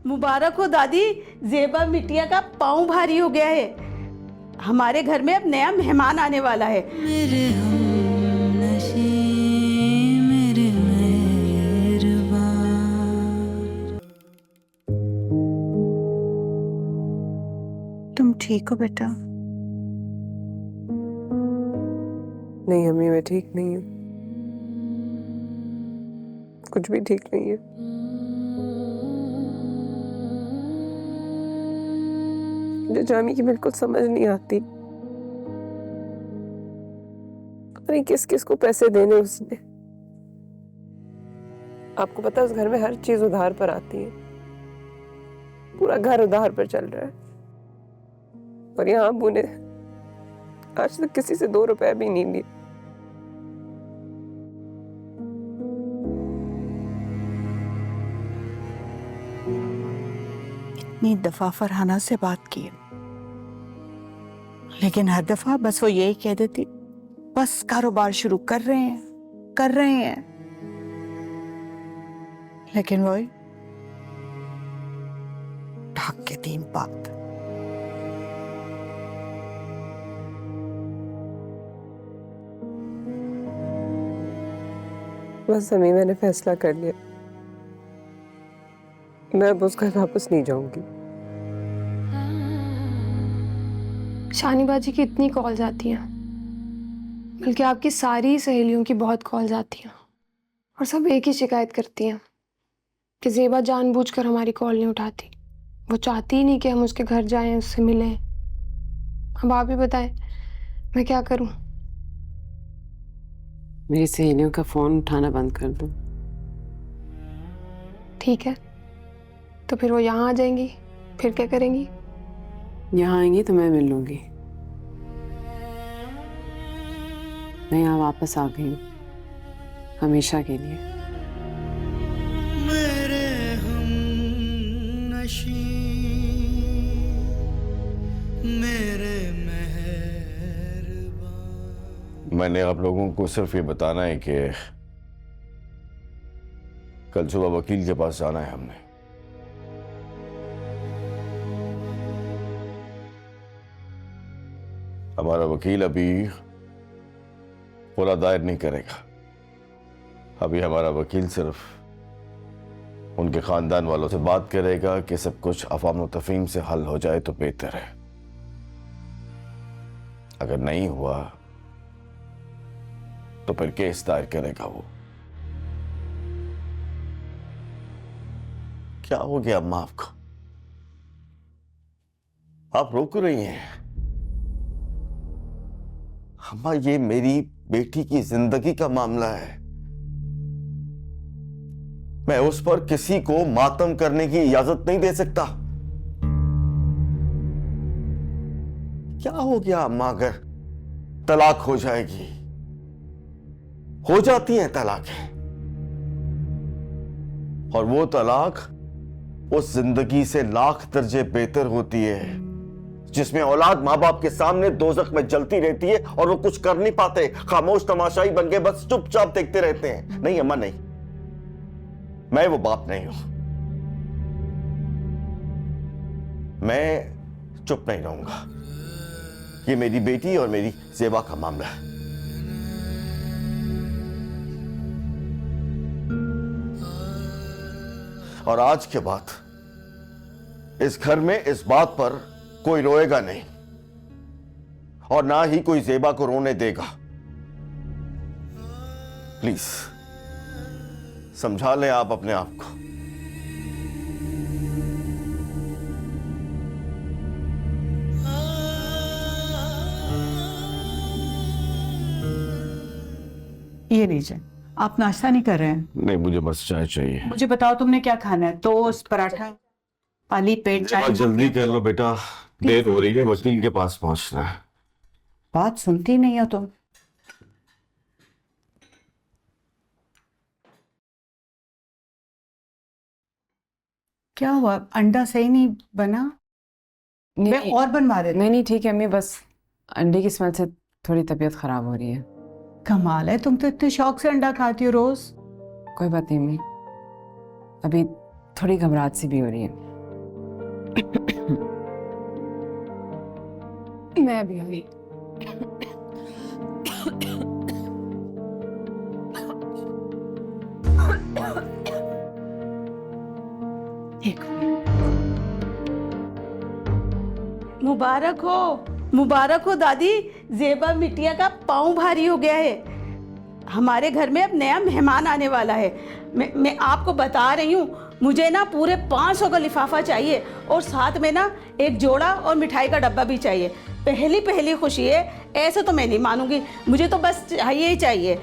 मुबारक हो दादी, ज़ेबा बिटिया का पाँव भारी हो गया है। हमारे घर में अब नया मेहमान आने वाला है। मेरे हमनशी, मेरे मेहरबान। तुम ठीक हो बेटा? नहीं अम्मी, मैं ठीक नहीं हूँ, कुछ भी ठीक नहीं है। मुझे जानी की बिल्कुल समझ नहीं आती, पता नहीं किस किस को पैसे देने उसने। आपको पता है उस घर में हर चीज उधार पर आती है, पूरा घर उधार पर चल रहा है। और यहाँ अब्बू ने आज तक किसी से 2 रुपए भी नहीं लिए। इतनी दफा फरहाना से बात की, लेकिन हर दफा बस वो यही कह देती, बस कारोबार शुरू कर रहे हैं। लेकिन वो ढाक के 3 बात। बस अम्मी, मैंने फैसला कर लिया, मैं अब उस घर वापस नहीं जाऊंगी। शानी बाजी की इतनी कॉल्स आती हैं, बल्कि आपकी सारी सहेलियों की बहुत कॉल्स आती हैं, और सब एक ही शिकायत करती हैं कि ज़ेबा जानबूझकर हमारी कॉल नहीं उठाती। वो चाहती ही नहीं कि हम उसके घर जाएं, उससे मिलें। अब आप ही बताएं, मैं क्या करूं? मेरी सहेलियों का फोन उठाना बंद कर दो। ठीक है, तो फिर वो यहाँ आ जाएंगी, फिर क्या करेंगी? यहाँ आएंगी तो मैं मिल लूंगी। मैं यहाँ वापस आ गई हूँ, हमेशा के लिए। मेरे हमनशी, मेरे मेहरबान। मैंने आप लोगों को सिर्फ ये बताना है कि कल सुबह वकील के पास जाना है हमने। हमारा वकील अभी पूरा दायर नहीं करेगा। अभी हमारा वकील सिर्फ उनके खानदान वालों से बात करेगा कि सब कुछ अफाम तफहीम से हल हो जाए तो बेहतर है। अगर नहीं हुआ तो फिर केस दायर करेगा वो। क्या हो गया अम्मा आपको? आप रो क्यों रही हैं? अम्मा, ये मेरी बेटी की जिंदगी का मामला है। मैं उस पर किसी को मातम करने की इजाजत नहीं दे सकता। क्या हो गया अम्मा अगर तलाक हो जाएगी? हो जाती हैं तलाकें, और वो तलाक उस जिंदगी से लाख दर्जे बेहतर होती है जिसमें औलाद माँ बाप के सामने दोज़ख में जलती रहती है और वो कुछ कर नहीं पाते, खामोश तमाशाई बन के बस चुपचाप देखते रहते हैं। नहीं अम्मा, नहीं, मैं वो बाप नहीं हूं। मैं चुप नहीं रहूंगा। ये मेरी बेटी और मेरी ज़ेबा का मामला है। और आज के बाद इस घर में इस बात पर कोई रोएगा नहीं, और ना ही कोई ज़ेबा को रोने देगा। प्लीज समझा लें आप अपने आप को। ये लीजिए, आप नाश्ता नहीं कर रहे हैं? नहीं, मुझे बस चाय चाहिए। मुझे बताओ तुमने क्या खाना है? टोस्ट, पराठा, खाली पेट चाय? जल्दी कर लो बेटा, देर हो रही है, वकील के पास पहुंचना है। बात सुनती नहीं हो तुम। क्या हुआ, अंडा सही नहीं बना? मैं और बनवा देती। नहीं ठीक है अम्मी, बस अंडे की स्मेल से थोड़ी तबीयत खराब हो रही है। कमाल है, तुम तो इतने शौक से अंडा खाती हो रोज। कोई बात नहीं अम्मी, अभी थोड़ी घबराहट सी भी हो रही है। मैं भी आई। मुबारक हो दादी। जेबा बिटिया का पाँव भारी हो गया है। हमारे घर में अब नया मेहमान आने वाला है। मैं आपको बता रही हूँ, मुझे ना पूरे 500 का लिफाफा चाहिए और साथ में ना एक जोड़ा और मिठाई का डब्बा भी चाहिए। पहली खुशी है, ऐसे तो मैं नहीं मानूंगी, मुझे तो बस चाहिए ही चाहिए।